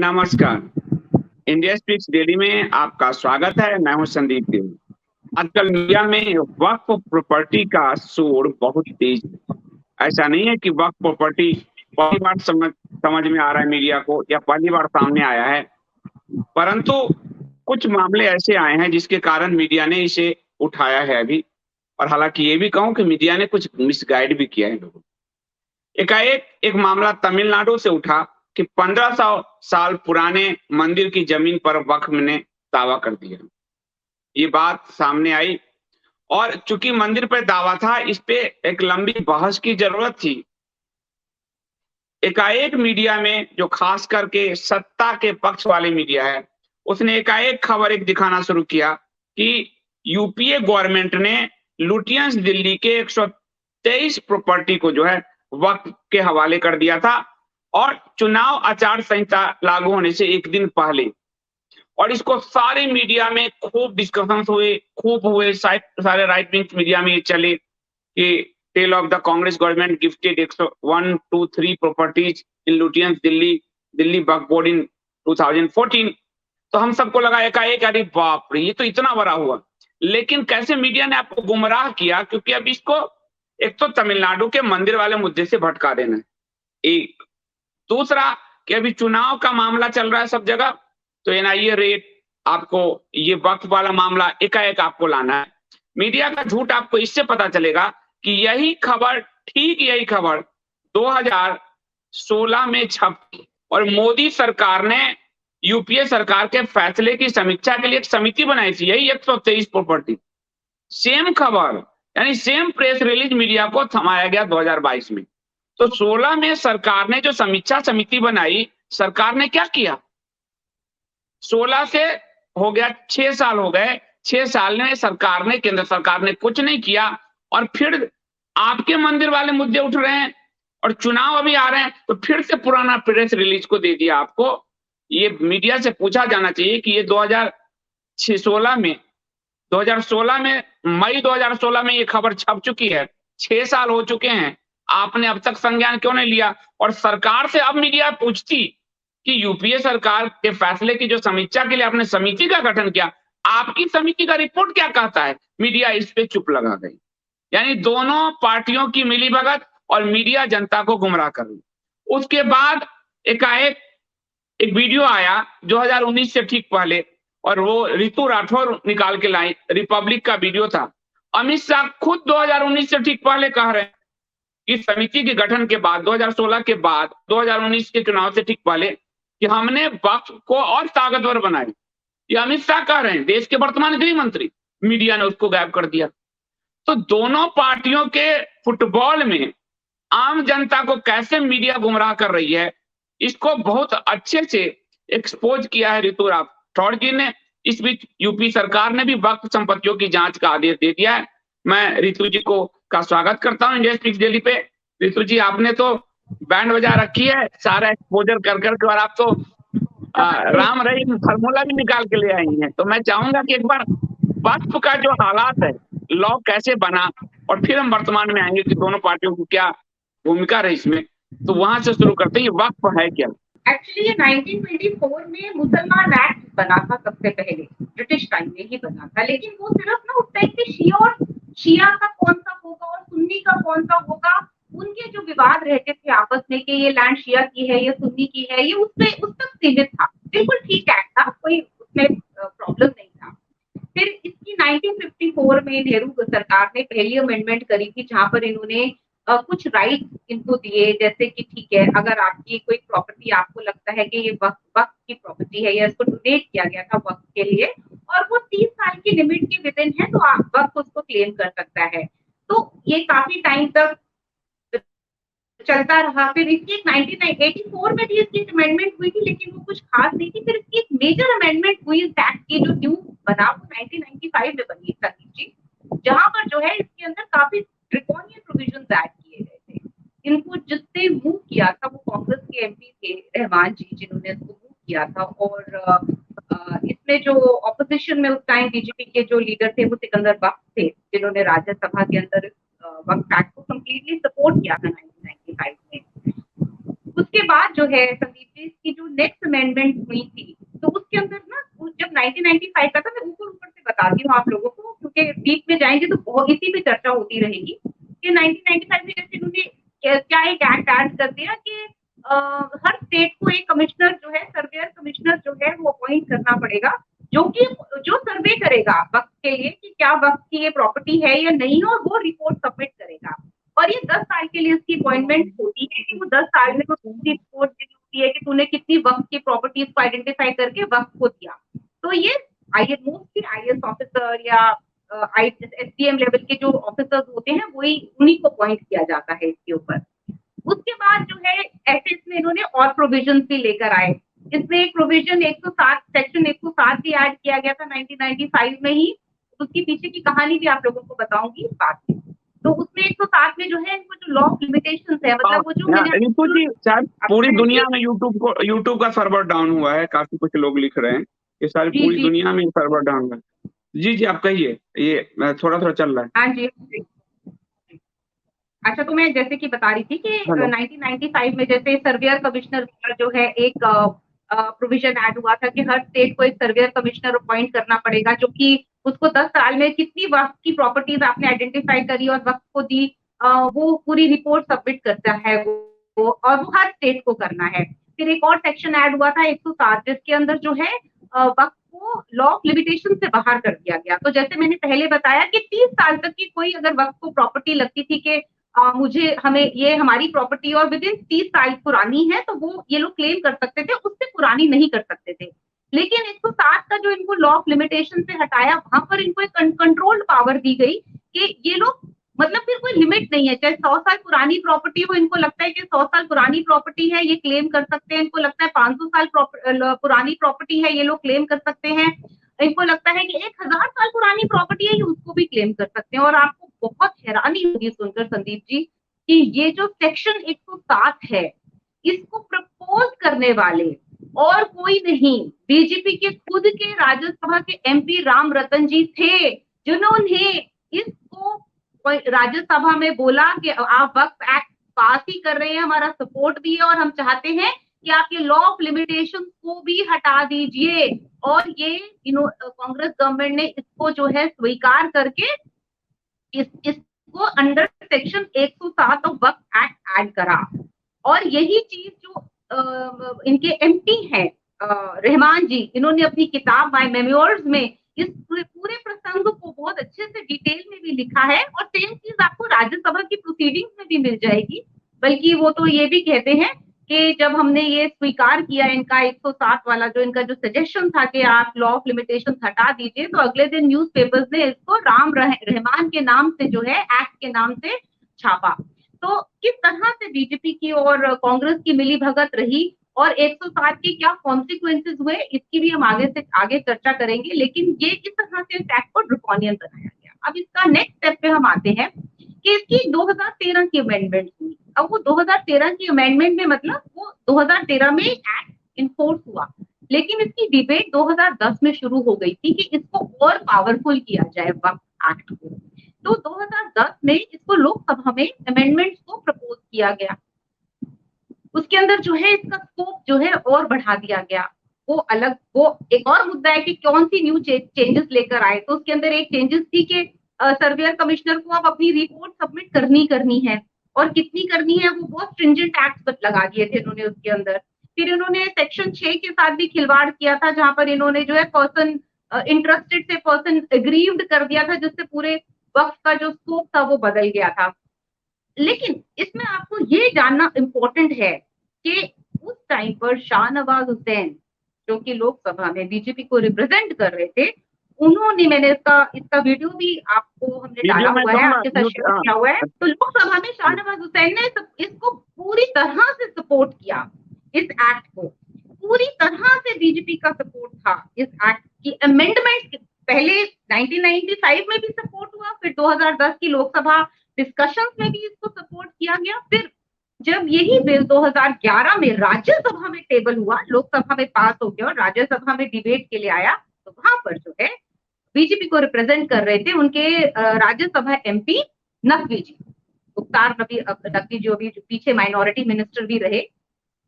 नमस्कार। India speaks daily में आपका स्वागत है। मैं हूं संदीप देव। आजकल मीडिया में वक्फ प्रॉपर्टी का शोर बहुत तेज है। ऐसा नहीं है कि वक्फ प्रॉपर्टी पहली बार समझ समझ में आ रहा है मीडिया को या पहली बार सामने आया है, परंतु कुछ मामले ऐसे आए हैं जिसके कारण मीडिया ने इसे उठाया है अभी। और हालांकि ये भी कहूं कि मीडिया ने कुछ मिसगाइड भी किया है लोगों को। एकाएक एक मामला तमिलनाडु से उठा कि 1500 साल पुराने मंदिर की जमीन पर वक्फ ने दावा कर दिया। ये बात सामने आई और चूंकि मंदिर पर दावा था, इस पे एक लंबी बहस की जरूरत थी। एकाएक मीडिया में जो खास करके सत्ता के पक्ष वाले मीडिया है, उसने एकाएक खबर एक दिखाना शुरू किया कि यूपीए गवर्नमेंट ने लुटियंस दिल्ली के 123 प्रॉपर्टी को जो है वक्फ के हवाले कर दिया था, और चुनाव आचार संहिता लागू होने से एक दिन पहले। और इसको सारे मीडिया में खूब डिस्कशंस हुए, खूब हुए, सारे राइट विंग मीडिया में ये चले कि tell of the Congress government gifted 123 properties in Lutyens Delhi, Delhi Waqf Board in 2014। तो हम सबको लगा एकाएक, अरे बाप रे, ये तो इतना बड़ा हुआ। लेकिन कैसे मीडिया ने आपको गुमराह किया, क्योंकि अब इसको एक तो तमिलनाडु के मंदिर वाले मुद्दे से भटका देना है, एक। दूसरा कि अभी चुनाव का मामला चल रहा है सब जगह, तो एनआईए रेड, आपको ये वक्फ वाला मामला एकाएक आपको लाना है। मीडिया का झूठ आपको इससे पता चलेगा कि यही खबर, ठीक यही खबर 2016 में छपी और मोदी सरकार ने यूपीए सरकार के फैसले की समीक्षा के लिए एक समिति बनाई थी, यही 123 प्रॉपर्टी। सेम खबर, यानी सेम प्रेस रिलीज मीडिया को थमाया गया 2022 में। तो 16 में सरकार ने जो समीक्षा समिति बनाई, सरकार ने क्या किया? 16 से हो गया 6 साल हो गए, 6 साल में सरकार ने, केंद्र सरकार ने कुछ नहीं किया, और फिर आपके मंदिर वाले मुद्दे उठ रहे हैं और चुनाव अभी आ रहे हैं, तो फिर से पुराना प्रेस रिलीज को दे दिया आपको। ये मीडिया से पूछा जाना चाहिए कि ये 2016 में 2016 में मई 2016 में ये खबर छप चुकी है, 6 साल हो चुके हैं, आपने अब तक संज्ञान क्यों नहीं लिया? और सरकार से अब मीडिया पूछती कि यूपीए सरकार के फैसले की जो समीक्षा के लिए आपने समिति का गठन किया, आपकी समिति का रिपोर्ट क्या कहता है? मीडिया इस पे चुप लगा गई। यानी दोनों पार्टियों की मिलीभगत और मीडिया जनता को गुमराह कर रही। उसके बाद एकाएक एक वीडियो आया 2019 से ठीक पहले, और वो रितु राठौर निकाल के लाई, रिपब्लिक का वीडियो था। अमित शाह खुद 2019 से ठीक पहले कह रहे हैं, इस समिति के गठन के बाद, 2016 के बाद, 2019 के चुनाव से ठीक पहले, कि हमने वक्फ को और ताकतवर बनाई। ये अमित शाह कह रहे हैं, देश के वर्तमान गृह मंत्री। मीडिया ने उसको गायब कर दिया। तो दोनों पार्टियों के फुटबॉल में आम जनता को कैसे मीडिया गुमराह कर रही है, इसको बहुत अच्छे से एक्सपोज किया है रितु राठौड़ जी ने। इस बीच यूपी सरकार ने भी वक्फ संपत्तियों की जांच का आदेश दे दिया है। मैं रितु जी का स्वागत करता हूं इंडिया स्पीक्स डेली पे। रितु जी, आपने तो बैंड बजा रखी है सारा एक्सपोजर कर करके, और आप तो राम रहीम फार्मूला भी निकाल के ले आई हैं। तो मैं चाहूंगा कि एक बार वक्फ का जो हालात है, लॉ कैसे बना, और फिर हम वर्तमान में आएंगे कि दोनों पार्टियों की क्या भूमिका रही इसमें। तो वहां से शुरू करते हैं, ये वक्फ है क्या? एक्चुअली ये 1924 में मुसलमान एक्ट बना था, सबसे पहले ब्रिटिश टाइम में ही बना था। लेकिन वो सिर्फ ना उस टाइम पे शिया का कौन सा होगा और सुन्नी का कौन सा होगा, उनके जो विवाद रहते थे आपस में कि ये लैंड शिया की है, ये सुन्नी की है, ये उस तक सीमित था। बिल्कुल ठीक एक्ट था, कोई उसमें प्रॉब्लम नहीं था। फिर इसकी 1954 में नेहरू सरकार ने पहली अमेंडमेंट करी थी, जहां पर इन्होंने कुछ राइट इनको दिए, जैसे कि ठीक है, अगर आपकी कोई प्रॉपर्टी आपको लगता है कि ये वक्त की प्रॉपर्टी है या इसको डोनेट किया गया था वक्त के लिए, और वो 30 साल की लिमिट के विद इन है, तो आप वक्त उसको क्लेम कर सकता है। तो ये काफी टाइम तक चलता रहा। फिर इसकी एक 1984 में भी इसकी अमेंडमेंट हुई थी, लेकिन वो कुछ खास नहीं थी। फिर इसकी एक मेजर अमेंडमेंट हुई इस एक्ट की, जो न्यू बना, वो 1995 में बनी संदीप जी, जहां पर जो है इसके अंदर काफी ड्रैकोनियन प्रोविजंस ऐड किए गए थे। इनको जिसने मूव किया था वो कांग्रेस के एमपी थे, रहमान जी, जिन्होंने इसको मूव किया था। और इसमें जो ऑपोजिशन में उस टाइम बीजेपी के जो लीडर थे वो सिकंदर बख्श थे, जिन्होंने राज्यसभा के अंदर वक्त एक्ट को कंप्लीटली सपोर्ट किया था 1995 में। उसके बाद जो है संदीप जी, इसकी जो नेक्स्ट अमेंडमेंट हुई थी, तो उसके अंदर ना जब 1995 का था, मैं ऊपर-ऊपर से बताती हूँ आप लोगों को, क्योंकि डीप में जाएँगे तो बहुत इसी पे चर्चा होती रहेगी, कि 1995 में जैसे इन्होंने क्या एक एक्ट ऐड कर दिया कि हर स्टेट को एक कमिश्नर जो है, सर्वेयर कमिश्नर जो है वो अपॉइंट करना पड़ेगा, जो सर्वे करेगा वक़्त के लिए कि क्या वक़्त की ये प्रॉपर्टी है या नहीं है, और वो रिपोर्ट सबमिट करेगा। और ये 10 साल के लिए इसकी अपॉइंटमेंट होती है कि वो 10 साल में वो पूरी रिपोर्ट देनी होती है कि तूने कितनी वक़्त की प्रॉपर्टीज को आइडेंटिफाई करके वक़्त को दिया। तो ये आईएएस, मोस्टली आईएएस ऑफिसर या एसडीएम लेवल के जो ऑफिसर्स होते हैं, वही उन्हीं को अपॉइंट किया जाता है इसके ऊपर। उसके बाद जो है ऐसे इसमें इन्होंने और प्रोविजन भी लेकर आए। इसमें एक प्रोविजन 107 सेक्शन 107 भी ऐड किया गया था 1995 में ही। उसकी पीछे की कहानी भी आप लोगों को बताऊंगी बाद में। तो उसमें 107 में जो है इनको जो लॉ लिमिटेशंस है, मतलब वो जो मैंने रितु जी, शायद पूरी दुनिया में यूट्यूब का सर्वर डाउन हुआ है, काफी कुछ लोग लिख रहे हैं कि सारी पूरी दुनिया में सर्वर डाउन हुआ है। जी जी, आप कहिए, ये थोड़ा थोड़ा चल रहा है। हाँ जी। अच्छा, तो मैं जैसे कि बता रही थी कि 1995 में जैसे सर्वेयर कमिश्नर का जो है एक प्रोविजन ऐड हुआ था कि हर स्टेट को एक सर्वेयर कमिश्नर अपॉइंट करना पड़ेगा, जो कि उसको 10 साल में कितनी वक्त की प्रॉपर्टीज आपने आइडेंटिफाई करी और वक्त को दी, वो पूरी रिपोर्ट सबमिट करता है वो, और वो हर स्टेट को करना है। फिर एक और सेक्शन ऐड हुआ था 107, जिसके अंदर जो है वक्त को लॉ ऑफ लिमिटेशन से बाहर कर दिया गया। तो जैसे मैंने पहले बताया कि 30 साल तक की कोई अगर वक्त को प्रॉपर्टी लगती थी कि हमें ये हमारी प्रॉपर्टी और विद इन 30 साल पुरानी है, तो वो ये लोग क्लेम कर सकते थे, उससे पुरानी नहीं कर सकते थे। लेकिन 107 का जो इनको लॉ ऑफ लिमिटेशन से हटाया, वहां पर इनको एक कंट्रोल्ड पावर दी गई कि ये लोग, मतलब फिर कोई लिमिट नहीं है, चाहे 100 साल पुरानी प्रॉपर्टी हो, इनको लगता है कि 100 साल पुरानी प्रॉपर्टी है, ये क्लेम कर सकते हैं। इनको लगता है 500 साल पुरानी प्रॉपर्टी है, ये लोग क्लेम कर सकते हैं। इनको लगता है कि 1000 साल पुरानी प्रॉपर्टी है, ये उसको भी क्लेम कर सकते हैं। और आपको बहुत हैरानी होगी सुनकर संदीप जी कि ये जो सेक्शन 107 है, इसको प्रपोज करने वाले और कोई नहीं, बीजेपी के खुद के राज्यसभा के एमपी राम रतन जी थे, जिन्होंने इसको राज्यसभा में बोला कि आप वक्फ एक्ट पास ही कर रहे हैं, हमारा सपोर्ट भी है और हम चाहते हैं कि आप ये लॉ ऑफ लिमिटेशन को भी हटा दीजिए। और ये कांग्रेस गवर्नमेंट ने इसको जो है स्वीकार करके इसको under section 107 of Waqf act add करा। और यही चीज जो इनके एमपी हैं रहमान जी, इन्होंने अपनी किताब माय मेमोर्स में इस पूरे प्रसंग को बहुत अच्छे से डिटेल में भी लिखा है। और सेम चीज आपको राज्यसभा की प्रोसीडिंग्स में भी मिल जाएगी। बल्कि वो तो ये भी कहते हैं कि जब हमने ये स्वीकार किया इनका 107 वाला जो इनका जो सजेशन था कि आप लॉ ऑफ लिमिटेशन हटा दीजिए, तो अगले दिन न्यूज़पेपर्स ने इसको राम रहमान के नाम से जो है एक्ट के नाम से छापा। तो किस तरह से बीजेपी की और कांग्रेस की मिली भगत रही और 107 के क्या कॉन्सिक्वेंसेस हुए, इसकी भी हम आगे चर्चा करेंगे। लेकिन ये किस तरह से एक्ट को ड्रैकोनियन बनाया गया। अब इसका नेक्स्ट स्टेप पे हम आते हैं कि इसकी 2013 की अमेंडमेंट हुई। अब वो 2013 की अमेंडमेंट में मतलब वो 2013 में एक्ट इन्फोर्स हुआ, लेकिन इसकी डिबेट 2010 में शुरू हो गई थी कि इसको और पावरफुल किया जाए वक्फ एक्ट को। तो 2010 में इसको लोकसभा में अमेंडमेंट्स को प्रपोज किया गया। उसके अंदर जो है इसका स्कोप जो है और बढ़ा दिया गया। वो एक और मुद्दा है कि कौन सी न्यू चेंजेस लेकर आए। तो उसके अंदर एक चेंजेस थी कि सर्वेयर कमिश्नर को अब अपनी रिपोर्ट सबमिट करनी है, और कितनी करनी है वो बहुत स्ट्रिंजेंट एक्ट्स लगा दिए थे इन्होंने उसके अंदर। फिर इन्होंने सेक्शन 6 के साथ भी खिलवाड़ किया था, जहां पर इन्होंने जो है पर्सन इंटरेस्टेड से पर्सन एग्रीव्ड कर दिया था, जिससे पूरे वक्त का जो स्कोप था वो बदल गया था। लेकिन इसमें आपको ये जानना इम्पोर्टेंट है कि उस टाइम पर शाहनवाज हुसैन, जो कि लोकसभा में बीजेपी को रिप्रेजेंट कर रहे थे, उन्होंने, मैंने इसका वीडियो भी आपको हमने डाला हुआ है, आपके साथ शेयर किया हुआ है। तो लोकसभा में शाहनवाज हुसैन ने इसको पूरी तरह से सपोर्ट किया, इस एक्ट को पूरी तरह से बीजेपी का सपोर्ट था इस एक्ट की अमेंडमेंट। पहले 1995 में भी सपोर्ट हुआ, फिर 2010 की लोकसभा डिस्कशंस में भी इसको सपोर्ट किया गया। फिर जब यही बिल 2011 में राज्यसभा में टेबल हुआ, लोकसभा में पास हो गया और राज्यसभा में डिबेट के लिए आया, तो वहां पर जो है बीजेपी को रिप्रेजेंट कर रहे थे उनके राज्यसभा एमपी नकवी जी, मुख्तार नकवी जो अभी पीछे माइनॉरिटी मिनिस्टर भी रहे,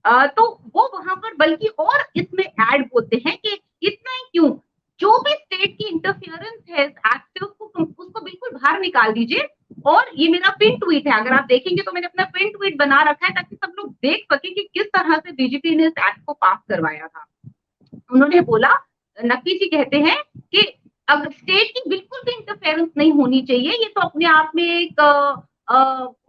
तो वो वहां पर बल्कि और इसमें ऐड बोलते हैं कि इतना ही क्यों, जो भी स्टेट की इंटरफियरेंस है एक्ट से उसको बिल्कुल बाहर निकाल दीजिए। और ये मेरा पिन ट्वीट है, अगर आप देखेंगे तो मैंने अपना पिन ट्वीट बना रखा है ताकि सब लोग देख सके कि किस तरह से बीजेपी ने इस एक्ट को पास करवाया था। उन्होंने बोला, नकवी जी कहते हैं कि अब स्टेट की बिल्कुल भी इंटरफेरेंस नहीं होनी चाहिए, ये तो अपने आप में एक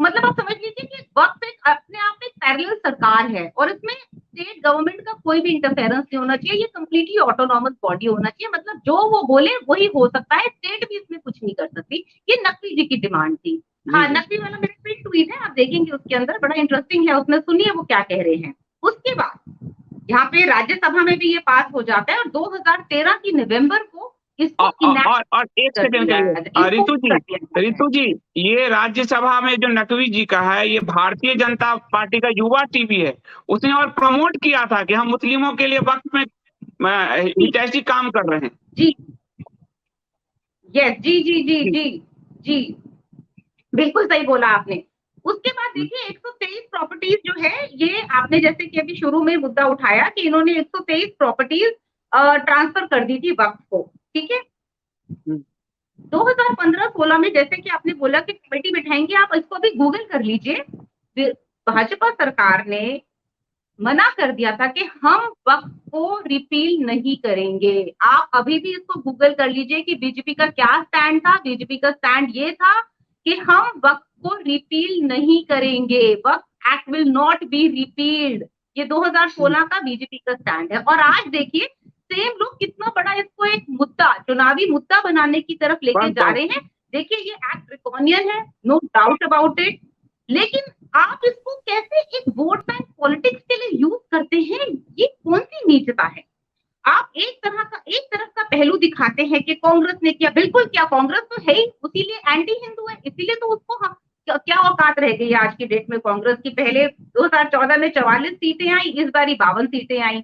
मतलब आप समझ लीजिए कि वक्त एक अपने आप में एक पैरेलल सरकार है और इसमें स्टेट गवर्नमेंट का कोई भी इंटरफेरेंस नहीं होना चाहिए, ये कम्प्लीटली ऑटोनॉमस बॉडी होना चाहिए, मतलब जो वो बोले वही हो सकता है, स्टेट भी इसमें कुछ नहीं कर सकती। ये नकवी जी की डिमांड थी। हाँ, नकवी वाला मेरा पिन ट्वीट है, आप देखेंगे उसके अंदर बड़ा इंटरेस्टिंग है, उसमें सुनिए वो क्या कह रहे हैं। उसके बाद यहाँ पे राज्यसभा में भी ये पास हो जाता है और 2013 की नवंबर को इसको और एक सेकंड के लिए रितु जी, ये राज्यसभा में जो नकवी जी का है, ये भारतीय जनता पार्टी का युवा टीवी है, उसने और प्रमोट किया था कि हम मुस्लिमों के लिए वक्त में हितैषी काम कर रहे हैं। जी, यस, जी जी जी जी जी, बिल्कुल सही बोला आपने। उसके बाद देखिए 123 प्रॉपर्टीज जो है, ये आपने जैसे कि अभी शुरू में मुद्दा उठाया कि इन्होंने 123 प्रॉपर्टीज ट्रांसफर कर दी थी वक्फ को, ठीक है। 2015-16 में जैसे कि आपने बोला कि कमेटी बिठाएंगे, आप इसको अभी गूगल कर लीजिए। भाजपा सरकार ने मना कर दिया था कि हम वक्फ को रिपील नहीं करेंगे। आप अभी भी इसको गूगल कर लीजिए कि बीजेपी का क्या स्टैंड था। बीजेपी का स्टैंड ये था कि हम वक्फ को रिपील नहीं करेंगे, Waqf Act will not be repealed. ये 2016 का बीजेपी का स्टैंड है। और आज देखिए सेम लोग कितना बड़ा इसको एक मुद्दा, चुनावी मुद्दा बनाने की तरफ लेके जा रहे हैं। देखिए ये एक्ट ड्रैकोनियन है, नो डाउट अबाउट इट, लेकिन आप इसको कैसे एक वोट बैंक पॉलिटिक्स के लिए यूज करते हैं, ये कौन सी नीचता है। आप एक तरफ का पहलू दिखाते हैं कि कांग्रेस ने किया, बिल्कुल क्या, कांग्रेस तो है ही, इसीलिए एंटी हिंदू है, इसीलिए तो उसको क्या औकात रह गई आज की डेट में कांग्रेस की। पहले 2014 में 44 सीटें आई, इस बार 52 सीटें आई।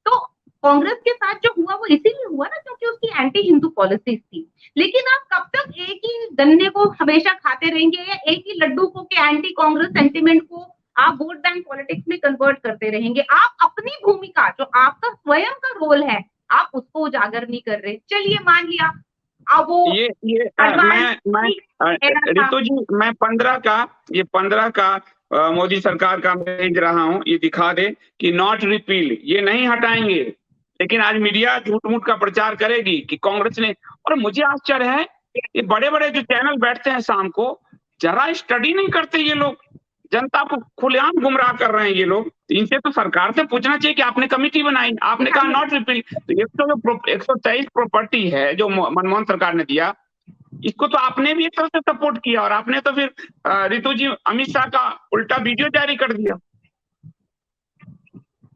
तो कांग्रेस के साथ जो हुआ वो इसीलिए हुआ ना क्योंकि उसकी एंटी हिंदू पॉलिसीज थी। लेकिन आप कब तक एक ही गन्ने को हमेशा खाते रहेंगे या एक ही लड्डू को के एंटी कांग्रेस सेंटिमेंट को आप वोट बैंक पॉलिटिक्स में कन्वर्ट करते रहेंगे। आप अपनी भूमिका, जो आपका स्वयं का रोल है, आप उसको उजागर नहीं कर रहे। चलिए मान लिया अब वो मैं रितु जी, मैं 15 का मोदी सरकार का भेज रहा हूँ, ये दिखा दे कि नॉट रिपील, ये नहीं हटाएंगे। लेकिन आज मीडिया झूठ मूठ का प्रचार करेगी कि कांग्रेस ने, और मुझे आश्चर्य है ये बड़े बड़े जो चैनल बैठते हैं शाम को, जरा स्टडी नहीं करते ये लोग, जनता को खुलेआम गुमराह कर रहे हैं ये लोग। इनसे तो सरकार से पूछना चाहिए कि आपने कमेटी बनाई, आपने कहा नॉट रिपील, तो 123 प्रॉपर्टी है जो मनमोहन सरकार ने दिया, इसको तो आपने भी एक तरह से सपोर्ट किया और आपने तो फिर रितु जी अमित शाह का उल्टा वीडियो जारी कर दिया।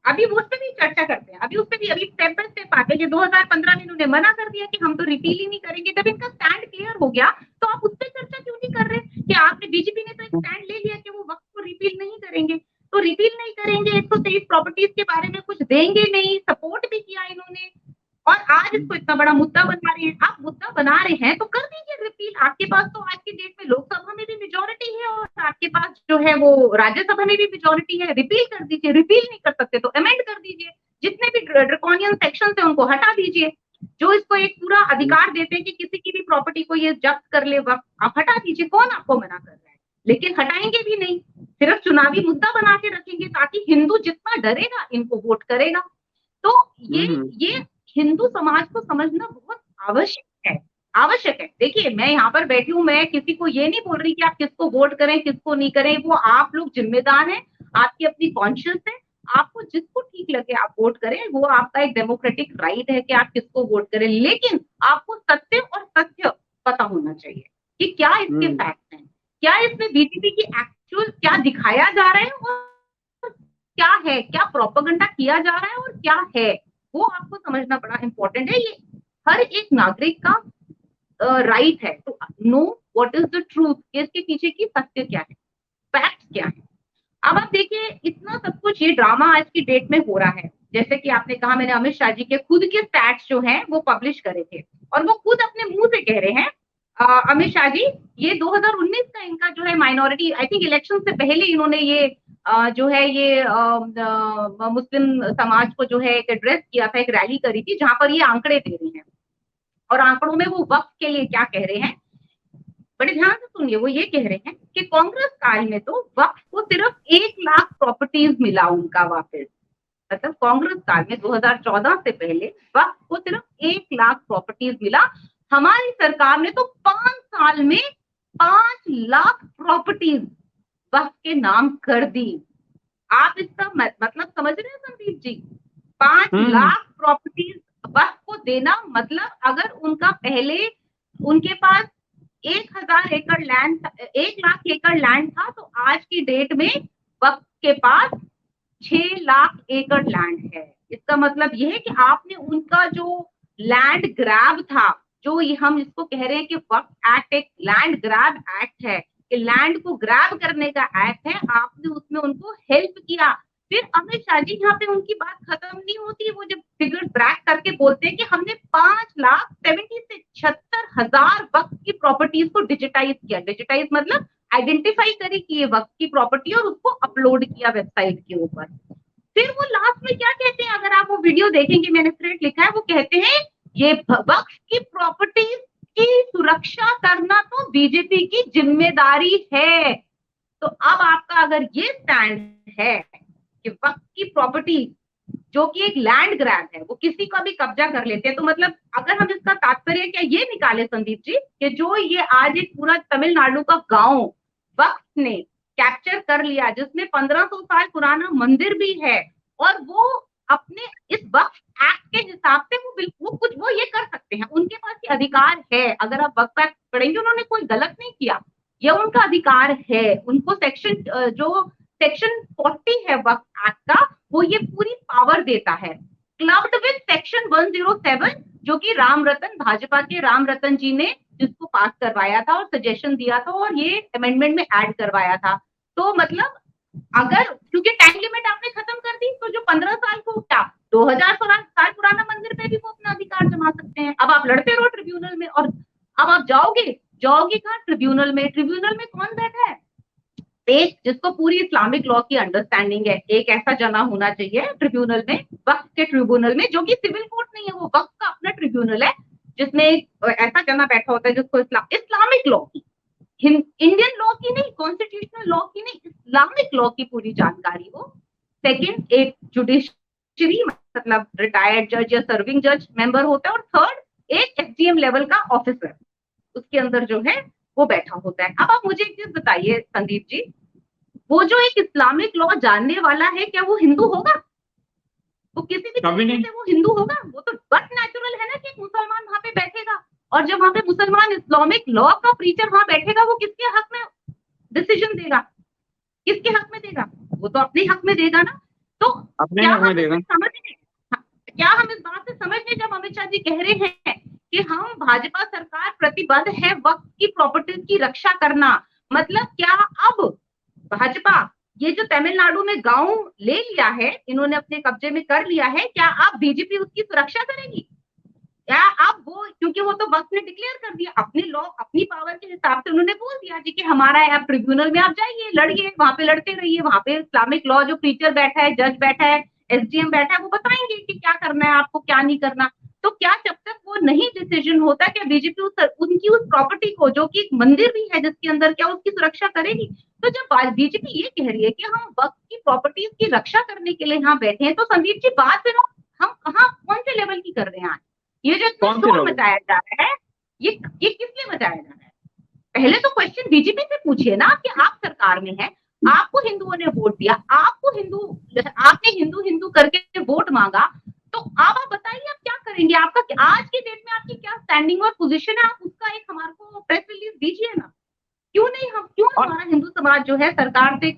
अभी उस पर भी चर्चा करते हैं, अभी उस पर भी अभी स्टेप बाय स्टेप आते हैं। 2015 में इन्होंने मना कर दिया कि हम तो रिपील ही नहीं करेंगे। जब इनका स्टैंड क्लियर हो गया तो आप उस पर चर्चा क्यों नहीं कर रहे कि आपने, बीजेपी ने तो एक स्टैंड ले लिया कि वो वक्त को रिपील नहीं करेंगे, तो रिपील नहीं करेंगे, 123 प्रॉपर्टीज के बारे में कुछ देंगे नहीं, सपोर्ट भी किया इन्होंने और आज इसको इतना बड़ा मुद्दा बना रहे हैं। आप मुद्दा बना रहे हैं तो कर दीजिए रिपील। आपके पास तो आज की डेट में लोकसभा में भी मेजोरिटी है और आपके पास जो है वो राज्यसभा में भी मेजोरिटी है, रिपील कर दीजिए। रिपील नहीं कर सकते तो अमेंड कर दीजिए, जितने भी ड्रैकोनियन सेक्शन है उनको हटा दीजिए, जो इसको एक पूरा अधिकार देते हैं कि किसी की भी प्रॉपर्टी को ये जब्त कर ले वक्त, आप हटा दीजिए। कौन आपको मना कर रहा है, लेकिन हटाएंगे भी नहीं, सिर्फ चुनावी मुद्दा बना के रखेंगे ताकि हिंदू जितना डरेगा इनको वोट करेगा। तो ये हिंदू समाज को समझना बहुत आवश्यक है। देखिए मैं यहाँ पर बैठी हूँ, मैं किसी को ये नहीं बोल रही कि आप किसको वोट करें किसको नहीं करें, वो आप लोग जिम्मेदार हैं, आपकी अपनी कॉन्शियस है, आपको जिसको ठीक लगे आप वोट करें, वो आपका एक डेमोक्रेटिक राइट है कि आप किसको वोट करें। लेकिन आपको सत्य और तथ्य पता होना चाहिए कि क्या इसके फैक्ट हैं, क्या इसमें बीजेपी की एक्चुअल क्या दिखाया जा रहा है और क्या है, क्या प्रोपेगेंडा किया जा रहा है और क्या है, वो आपको समझना बड़ा इंपॉर्टेंट है। ये हर एक नागरिक का राइट है to know what is the truth, इसके पीछे की सत्य क्या है, फैक्ट क्या है। अब आप देखिए इतना सब कुछ ये ड्रामा आज की डेट में हो रहा है। जैसे कि आपने कहा, मैंने अमित शाह जी के खुद के स्टैट्स जो हैं वो पब्लिश करे थे और वो खुद अपने मुंह से कह रहे हैं, अमित शाह जी, ये 2019 का इनका जो है माइनॉरिटी, आई थिंक इलेक्शन से पहले इन्होंने ये जो है ये मुस्लिम समाज को जो है एक एड्रेस किया था, एक रैली करी थी जहां पर ये आंकड़े दे रहे हैं, और आंकड़ों में वो वक्फ के लिए क्या कह रहे हैं, बड़े ध्यान से सुनिए। वो ये कह रहे हैं कि कांग्रेस काल में तो वक्फ को सिर्फ 1 लाख प्रॉपर्टीज मिला उनका वापस, मतलब कांग्रेस काल में 2014 से पहले वक्फ को सिर्फ 1 लाख प्रॉपर्टीज मिला। हमारी सरकार ने तो 5 साल में 5 लाख प्रॉपर्टीज वक्फ के नाम कर दी। आप इसका मतलब समझ रहे हैं संदीप जी? 5 लाख प्रॉपर्टीज वक्फ को देना, मतलब अगर उनका पहले उनके पास 1,000 एकड़ लैंड, 1 लाख एकड़ लैंड था, तो आज की डेट में वक्फ के पास 6 लाख एकड़ लैंड है। इसका मतलब यह है कि आपने उनका जो लैंड ग्रैब था, जो हम इसको कह रहे हैं कि वक्फ एक्ट एक लैंड ग्रैब एक्ट है, कि लैंड को ग्रैब करने का एक्ट है, आपने उसमें उनको हेल्प किया। फिर अमित शाह जी यहाँ पे उनकी बात खत्म नहीं होती, वो जब फिगर ब्रैक करके बोलते हैं कि हमने 5,70,000 वक्फ की प्रॉपर्टीज को डिजिटाइज किया। डिजिटाइज मतलब आइडेंटिफाई करी कि ये वक्फ की प्रॉपर्टी, और उसको अपलोड किया वेबसाइट के ऊपर। फिर वो लास्ट में क्या कहते हैं, अगर आप वो वीडियो देखेंगे, मैंने थ्रेड लिखा है, वो कहते हैं ये वक्फ की प्रॉपर्टीज की सुरक्षा करना तो बीजेपी की जिम्मेदारी है। तो अब आपका अगर ये स्टैंड है कि वक्फ की प्रॉपर्टी जो कि एक लैंड ग्रैब है, वो किसी का भी कब्जा कर लेते हैं, तो मतलब अगर हम इसका तात्पर्य क्या ये निकाले संदीप जी, कि जो ये आज एक पूरा तमिलनाडु का गांव वक्फ ने कैप्चर कर लिया, जिसमें 1500 साल पुराना मंदिर भी है, और वो अपने इस वक्फ एक्ट के हिसाब से वो ये कर सकते हैं, उनके पास ये अधिकार है। अगर आप वक्फ एक्ट पढ़ेंगे, उन्होंने कोई गलत नहीं किया, ये उनका अधिकार है। उनको सेक्शन 40 है वक्फ एक्ट का, वो ये पूरी पावर देता है, क्लब्ड विद सेक्शन 107, जो कि भाजपा के राम रतन जी ने जिसको पास करवाया था और सजेशन दिया था, और ये अमेंडमेंट में ऐड करवाया था। तो मतलब अगर क्योंकि टाइम लिमिट आपने खत्म कर दी, तो जो 15 साल को क्या 2000 साल पुराना मंदिर पे भी वो अपना अधिकार जमा सकते हैं। अब आप लड़ते रहो ट्रिब्यूनल में, और अब आप जाओगे कहाँ? ट्रिब्यूनल में। ट्रिब्यूनल में कौन बैठा है? एक जिसको पूरी इस्लामिक लॉ की अंडरस्टैंडिंग है, एक ऐसा जना होना चाहिए ट्रिब्यूनल में, वक्फ के ट्रिब्यूनल में, जो कि सिविल कोर्ट नहीं है, वो वक्फ का अपना ट्रिब्यूनल है, जिसमें ऐसा जना बैठा होता है जिसको इस्लामिक लॉ की, इंडियन लॉ की नहीं, कॉन्स्टिट्यूशनल लॉ की नहीं, इस्लामिक लॉ की पूरी जानकारी हो। सेकेंड, एक जुडिशरी मतलब रिटायर्ड जज या सर्विंग जज मेंबर होता है, और थर्ड एक एसडीएम लेवल का ऑफिसर उसके अंदर जो है वो बैठा होता है। अब आप मुझे एक चीज बताइए संदीप जी, वो जो एक इस्लामिक लॉ जानने वाला है, क्या वो हिंदू होगा? वो किसी भी तरीके से वो हिंदू होगा? वो तो बस नेचुरल है ना कि मुसलमान वहां पे बैठेगा, और जब वहां पे मुसलमान इस्लामिक लॉ का प्रीचर वहां बैठेगा, वो किसके हक में डिसीजन देगा? किसके हक में देगा? वो तो अपने हक में देगा ना। तो अपने हक में देगा। क्या हम इस बात से समझ रहे, जब अमित शाह जी कह रहे हैं कि हम भाजपा सरकार प्रतिबद्ध है वक्फ की प्रॉपर्टी की रक्षा करना, मतलब क्या अब भाजपा ये जो तमिलनाडु में गांव ले लिया है, इन्होंने अपने कब्जे में कर लिया है, क्या अब बीजेपी उसकी सुरक्षा करेगी? क्या अब वो, क्योंकि वो तो वक्त ने डिक्लेयर कर दिया अपने लॉ, अपनी पावर के हिसाब से उन्होंने बोल दिया जी कि हमारा है, आप ट्रिब्यूनल में आप जाइए, लड़िए, वहां पे लड़ते रहिए, वहां पे इस्लामिक लॉ जो प्रीचर बैठा है, जज बैठा है, एसडीएम बैठा है, वो बताएंगे कि क्या करना है आपको, क्या नहीं करना। तो क्या जब तक वो नहीं डिसीजन होता, क्या बीजेपी उनकी उस प्रॉपर्टी को, जो कि एक मंदिर भी है जिसके अंदर, क्या उसकी सुरक्षा करेगी? तो जब बीजेपी ये कह रही है कि हम वक्त की प्रॉपर्टीज की रक्षा करने के लिए यहाँ बैठे हैं, तो संदीप जी बात फिर हम कहाँ कौन से लेवल की कर रहे हैं? ये जो शोर मचाया जा रहा है, ये किस लिए मचाया जा रहा है? पहले तो क्वेश्चन बीजेपी से पूछिए ना कि आप सरकार में है, आपको हिंदुओं ने वोट दिया, आपने हिंदू करके वोट मांगा, तो आप बताइए आप क्या करेंगे? आपका आज की डेट में आपकी क्या स्टैंडिंग और पोजीशन है? आप उसका एक हमारे को प्रेस रिलीज दीजिए ना। क्यों हमारा हिंदू समाज जो है सरकार से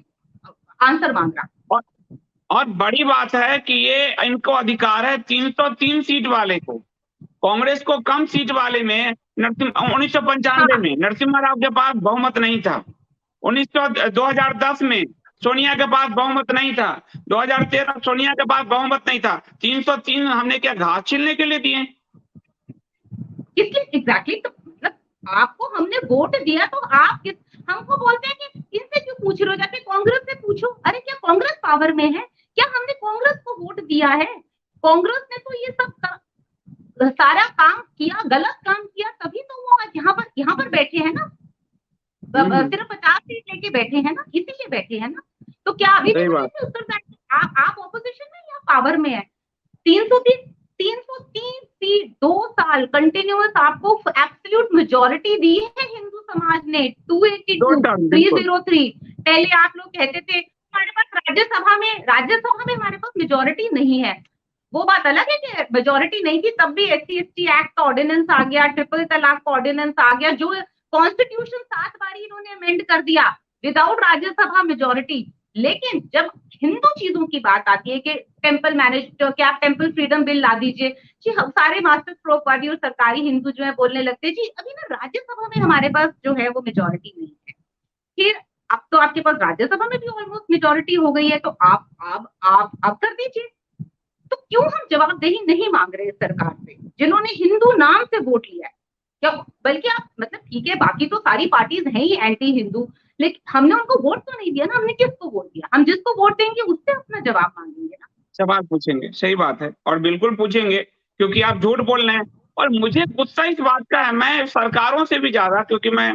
आंसर मांग रहा? और बड़ी बात है कि ये इनको अधिकार है 303 सीट वाले को, कांग्रेस को कम सीट वाले में 1995 में नरसिम्हा राव के पास बहुमत नहीं था, 2010 में सोनिया के पास बहुमत नहीं था, 2013 सोनिया के पास बहुमत नहीं था, 303 हमने क्या घास छीलने के लिए दिए? किसके एग्जैक्टली? तो मतलब आपको हमने वोट दिया, तो आप हमको बोलते हैं कि इनसे क्यों पूछ रहे हो? जाके कांग्रेस से पूछो। अरे क्या कांग्रेस पावर में है? क्या हमने कांग्रेस को वोट दिया है? कांग्रेस ने तो ये सब सारा काम किया, गलत काम किया, तभी तो वो आज यहाँ पर बैठे हैं ना। सिर्फ 50 सीट लेके बैठे हैं ना, इसीलिए बैठे हैं ना। तो क्या अभी भी सही बात। बोलेंगे उत्तरदायित्व? आप ऑपोजिशन में या पावर में है? 330 सीट 2 साल कंटिन्यूअस आपको एब्सोल्यूट मेजोरिटी दी है हिंदू समाज ने। 282 303। पहले आप लोग कहते थे हमारे पास राज्यसभा में हमारे पास मेजोरिटी नहीं है। वो बात अलग है कि मेजोरिटी नहीं थी, तब भी SC/ST एक्ट का ऑर्डिनेंस आ गया, ट्रिपल तलाक का ऑर्डिनेंस आ गया, जो कॉन्स्टिट्यूशन 7 बार इन्होंने अमेंड कर दिया विदाउट राज्यसभा मेजोरिटी। लेकिन जब हिंदू चीजों की बात आती है कि टेम्पल मैनेज, क्या आप टेम्पल फ्रीडम बिल ला दीजिए जी, हम सारे मार्क्सिस्ट प्रोवादी और सरकारी हिंदू जो है बोलने लगते हैं जी अभी ना राज्यसभा में हमारे पास जो है वो मेजोरिटी नहीं है। फिर अब तो आपके पास राज्यसभा में भी ऑलमोस्ट मेजोरिटी हो गई है, तो आप कर दीजिए। तो क्यों हम जवाबदेही नहीं मांग रहे सरकार से जिन्होंने हिंदू नाम से वोट लिया है? क्या बल्कि आप मतलब ठीक है, बाकी तो सारी पार्टीज हैं ही एंटी हिंदू, लेकिन हमने उनको वोट तो नहीं दिया ना। हमने किसको वोट दिया? हम जिसको वोट देंगे उससे अपना जवाब मांगेंगे ना। सवाल पूछेंगे, सही बात है, और बिल्कुल पूछेंगे, क्योंकि आप झूठ बोल रहे हैं। और मुझे गुस्सा इस बात का है, मैं सरकारों से भी ज्यादा, क्योंकि मैं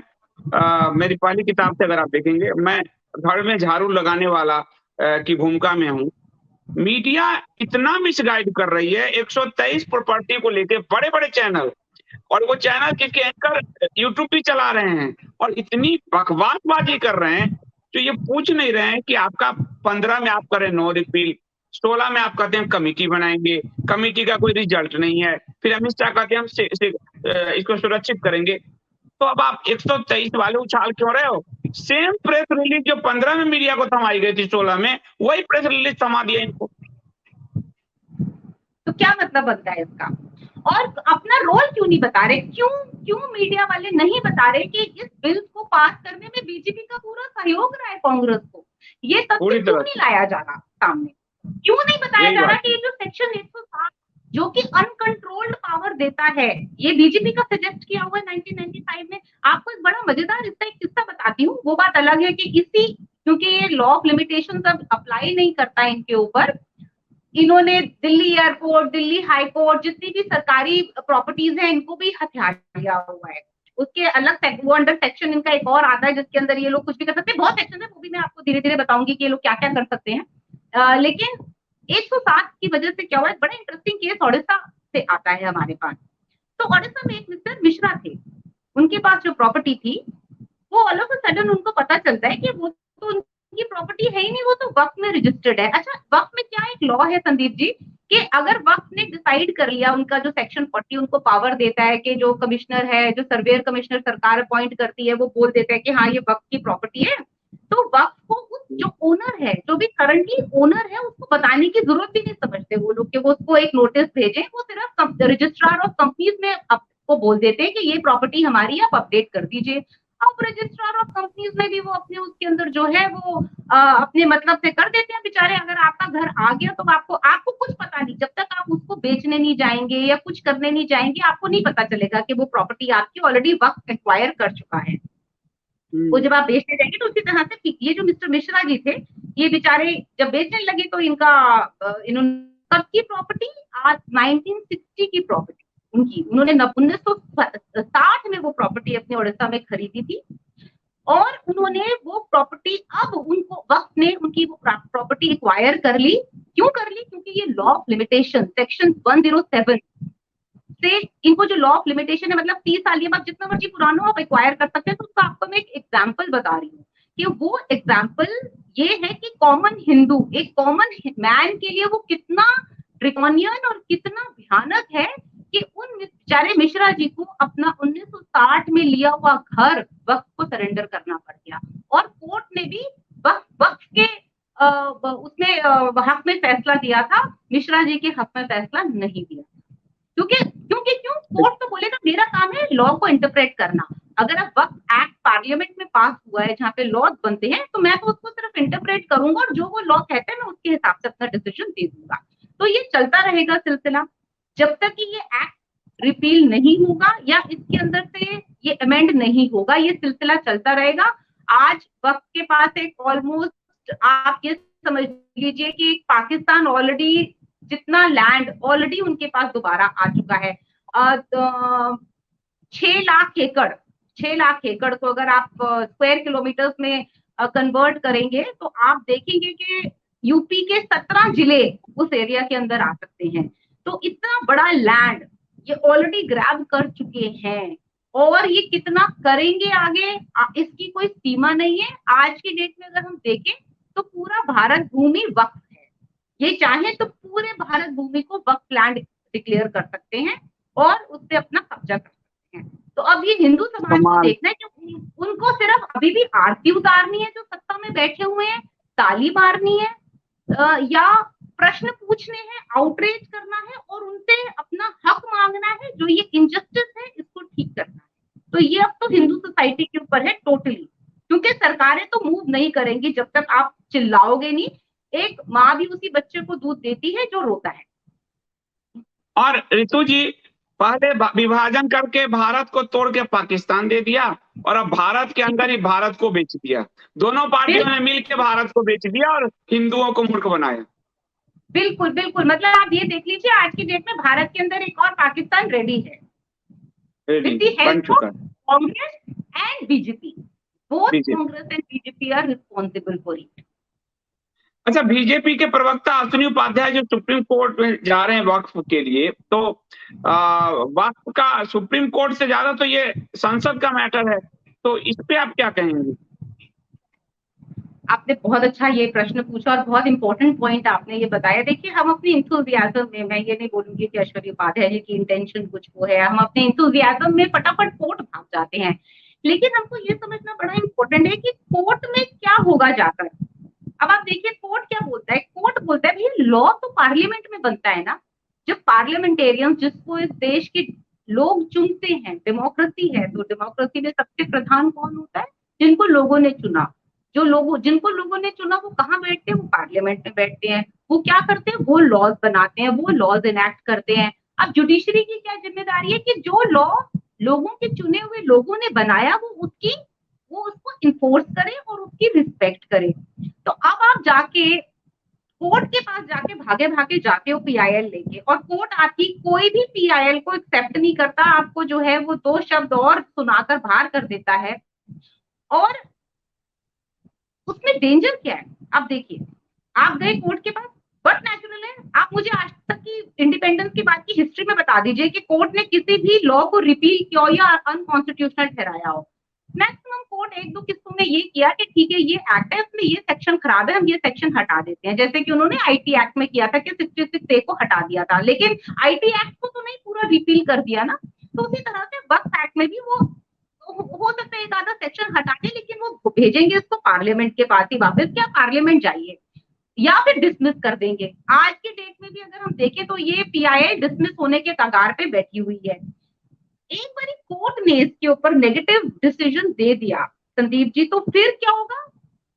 मेरी पहली किताब से अगर आप देखेंगे, मैं घर में झाड़ू लगाने वाला की भूमिका में हूँ। मीडिया इतना मिसगाइड कर रही है 123 प्रॉपर्टी को लेके, बड़े बड़े चैनल, और वो चैनल के एंकर यूट्यूब भी चला रहे हैं और इतनी बकवासबाजी कर रहे हैं, जो ये पूछ नहीं रहे हैं कि आपका 15 में आप करें नो रिपील, 16 में आप कहते हैं कमेटी बनाएंगे, कमेटी का कोई रिजल्ट नहीं है, फिर अमित शाह कहते हैं हम इसको सुरक्षित करेंगे। तो अब आप 123 वाले उछाल क्यों रहे हो? सेम प्रेस रिलीज जो 15 में मीडिया को थमाई गई थी, 16 में वही प्रेस रिलीज थमा दिया इनको। तो क्या मतलब बनता है इसका? और अपना रोल क्यों नहीं बता रहे? क्यों मीडिया वाले नहीं बता रहे कि इस बिल को पास करने में बीजेपी का पूरा सहयोग रहा है कांग्रेस को? ये तथ्य क्यों नहीं लाया जा रहा सामने? क्यों नहीं बताया जा रहा कि ये जो सेक्शन 107 जो कि अनकंट्रोल्ड पावर देता है, ये बीजेपी का सजेस्ट किया हुआ 1995 में। आपको एक बड़ा मजेदार इसका एक किस्सा बताती हूँ। वो बात अलग है कि क्योंकि ये लॉ ऑफ लिमिटेशन अब अप्लाई नहीं करता है इनके ऊपर, इन्होंने Delhi airport, Delhi high court, जितनी भी सरकारी प्रॉपर्टीज हैं इनको भी हथियार दिया हुआ है। उसके अलग वो अंडर सेक्शन इनका एक और आता है जिसके अंदर ये लोग कुछ भी कर सकते हैं। बहुत सेक्शन है, वो भी मैं आपको धीरे धीरे बताऊंगी कि ये लोग क्या क्या कर सकते हैं। लेकिन 107 की वजह से क्या हुआ, बड़ा इंटरेस्टिंग केस ओडिशा से आता है हमारे पास। तो ओडिशा में एक मिस्टर मिश्रा थे, उनके पास जो प्रॉपर्टी थी वो ऑल ऑफ अ सडन उनको पता चलता है कि वो तो उनकी प्रॉपर्टी है ही नहीं, वो तो वक्फ में रजिस्टर्ड है। अच्छा, वक्फ में क्या एक लॉ है संदीप जी कि अगर वक्फ ने डिसाइड कर लिया, उनका जो सेक्शन 40 उनको पावर देता है कि जो कमिश्नर है, जो सर्वेयर कमिश्नर सरकार अपॉइंट करती है, वो बोल देता है कि हाँ ये वक्फ की प्रॉपर्टी है, तो वक्फ को उस जो ओनर है, जो भी करंटली ओनर है, उसको बताने की जरूरत भी नहीं समझते वो लोग कि वो उसको एक नोटिस भेजें। वो सिर्फ रजिस्ट्रार ऑफ कंपनीज में आपको बोल देते हैं कि ये प्रॉपर्टी हमारी है, आप अपडेट कर दीजिए। अब रजिस्ट्रार ऑफ कंपनीज में भी वो अपने उसके अंदर जो है वो अपने मतलब से कर देते हैं बेचारे। अगर आपका घर आ गया तो आपको कुछ पता नहीं, जब तक आप उसको बेचने नहीं जाएंगे या कुछ करने नहीं जाएंगे, आपको नहीं पता चलेगा कि वो प्रॉपर्टी आपकी ऑलरेडी वक्त एक्वायर कर चुका है। वो जब आप बेचने जाएंगे तो उसी तरह से ये जो मिस्टर मिश्रा जी थे, ये बेचारे जब बेचने लगे तो इन्होंने कब की प्रॉपर्टी, आज 1960 की प्रॉपर्टी उनकी, उन्होंने 1960 में वो प्रॉपर्टी अपने ओडिशा में खरीदी थी। और उन्होंने वो प्रॉपर्टी, अब उनको वक्त ने उनकी वो प्रॉपर्टी एक्वायर कर ली। क्यों कर ली? क्योंकि ये लॉ ऑफ लिमिटेशन सेक्शन 107 से इनको जो लॉ ऑफ लिमिटेशन है, मतलब 30 साल ये बात जितना मर्जी पुराना हो आप एक्वायर कर सकते हैं। तो उसका आपको मैं एक एग्जाम्पल बता रही हूँ कि वो एग्जाम्पल ये है कि कॉमन हिंदू, एक कॉमन मैन के लिए वो कितना ड्रैकोनियन और कितना भयानक है कि उन बेचारे मिश्रा जी को अपना 1960 में लिया हुआ घर वक्फ को सरेंडर करना पड़ गया। और कोर्ट ने भी वक्फ के उसमें हक में फैसला दिया था, मिश्रा जी के हक में फैसला नहीं दिया। क्यों कोर्ट तो बोलेगा मेरा काम है लॉ को इंटरप्रेट करना। अगर अब वक्फ एक्ट पार्लियामेंट में पास हुआ है जहाँ पे लॉज बनते हैं, तो मैं तो उसको सिर्फ इंटरप्रेट करूंगा और जो वो लॉ कहते हैं मैं उसके हिसाब से अपना डिसीजन दे दूंगा। तो ये चलता रहेगा सिलसिला जब तक कि ये एक्ट रिपील नहीं होगा या इसके अंदर से ये अमेंड नहीं होगा, ये सिलसिला चलता रहेगा। आज वक्त के पास एक ऑलमोस्ट आप ये समझ लीजिए कि पाकिस्तान ऑलरेडी जितना लैंड ऑलरेडी उनके पास दोबारा आ चुका है। 6 लाख एकड़ 6 लाख एकड़ को अगर आप स्क्वायर किलोमीटर्स में कन्वर्ट करेंगे तो आप देखेंगे कि यूपी के 17 जिले उस एरिया के अंदर आ सकते हैं। तो इतना बड़ा लैंड ये ऑलरेडी ग्रैब कर चुके हैं और ये कितना करेंगे आगे इसकी कोई सीमा नहीं है। आज की डेट में अगर हम देखें तो पूरा भारत भूमि वक्फ है, ये चाहे तो पूरे भारत भूमि को वक्फ लैंड डिक्लेयर कर सकते हैं और उससे अपना कब्जा कर सकते हैं। तो अब ये हिंदू समाज को देखना है कि उनको सिर्फ अभी भी आरती उतारनी है जो सत्ता में बैठे हुए हैं, ताली मारनी है या प्रश्न पूछने हैं, आउटरीच करना है और उनसे अपना हक मांगना है, जो ये इनजस्टिस है इसको ठीक करना है। तो ये अब तो हिंदू सोसाइटी के ऊपर है टोटली, क्योंकि सरकारें तो मूव नहीं करेंगी जब तक आप चिल्लाओगे नहीं। एक माँ भी उसी बच्चे को दूध देती है जो रोता है। और ऋतु जी, पहले विभाजन करके भारत को तोड़ के पाकिस्तान दे दिया और अब भारत के अंदर ही भारत को बेच दिया। दोनों पार्टियों ने मिलकर भारत को बेच दिया और हिंदुओं को मूर्ख बनाया। बिल्कुल बिल्कुल, मतलब आप ये देख लीजिए आज की डेट में भारत के अंदर एक और पाकिस्तान रेडी है with the help of Congress and BJP. Both Congress and BJP are responsible for it. अच्छा, बीजेपी के प्रवक्ता अश्विनी उपाध्याय जो सुप्रीम कोर्ट में जा रहे हैं वक्फ के लिए, तो वक्फ का सुप्रीम कोर्ट से ज्यादा तो ये संसद का मैटर है, तो इस पे आप क्या कहेंगे? आपने बहुत अच्छा ये प्रश्न पूछा और बहुत इंपॉर्टेंट पॉइंट आपने ये बताया। देखिए, हम अपनी इंथुजियाज्म में, मैं ये नहीं बोलूंगी कि अश्विनी उपाध्याय जी की इंटेंशन कुछ वो है, हम अपने इंथुजियाज्म में फटाफट कोर्ट भाग जाते हैं, लेकिन हमको ये समझना बड़ा इंपॉर्टेंट है कि कोर्ट में क्या होगा जाकर। अब आप देखिए कोर्ट क्या बोलता है, कोर्ट बोलता है भैया लॉ तो पार्लियामेंट में बनता है ना। जब पार्लियामेंटेरियन जिसको इस देश के लोग चुनते हैं, डेमोक्रेसी है, तो डेमोक्रेसी में सबसे प्रधान कौन होता है? जिनको लोगों ने चुना। जिनको लोगों ने चुना वो कहाँ बैठते हैं? वो पार्लियामेंट में बैठते हैं। वो क्या करते हैं? वो लॉज बनाते हैं, वो लॉज इनैक्ट करते हैं। अब जुडिशरी की क्या जिम्मेदारी है कि जो लॉ लोगों के चुने हुए लोगों ने बनाया वो उसको इन्फोर्स करे और उसकी रिस्पेक्ट करे। तो अब आप जाके कोर्ट के पास जाके भागे भागे जाते हो पीआईएल लेके, और कोर्ट आपकी कोई भी पीआईएल को एक्सेप्ट नहीं करता, आपको जो है वो 2 शब्द और सुनाकर बाहर कर देता है। और उसमें डेंजर क्या है? आप देखिए, आप गए कोर्ट के पास, बट नेचुरल है, आप मुझे आज तक की इंडिपेंडेंस के बाद की हिस्ट्री में बता दीजिए कि कोर्ट ने किसी भी लॉ को रिपील किया हो या अनकॉन्स्टिट्यूशनल ठहराया हो। मैक्सिमम कोर्ट 1-2 किस्तों में ये किया कि ठीक है ये एक्ट है, इसमें ये सेक्शन खराब है, हम ये सेक्शन हटा देते हैं, जैसे कि उन्होंने आईटी एक्ट में किया था कि 66A को हटा दिया था, लेकिन आईटी एक्ट को तो नहीं पूरा रिपील कर दिया ना। तो उसी तरह से वक्फ एक्ट में भी वो हो सकता है एक आधा सेक्शन हटा के, लेकिन वो भेजेंगे इसको पार्लियामेंट के पास ही वापस, क्या पार्लियामेंट जाइए, या फिर डिसमिस कर देंगे। आज की डेट में भी अगर हम देखें तो ये पीआईएल डिसमिस होने के कगार पे बैठी हुई है। एक बार कोर्ट ने इसके ऊपर नेगेटिव डिसीजन दे दिया संदीप जी, तो फिर क्या होगा?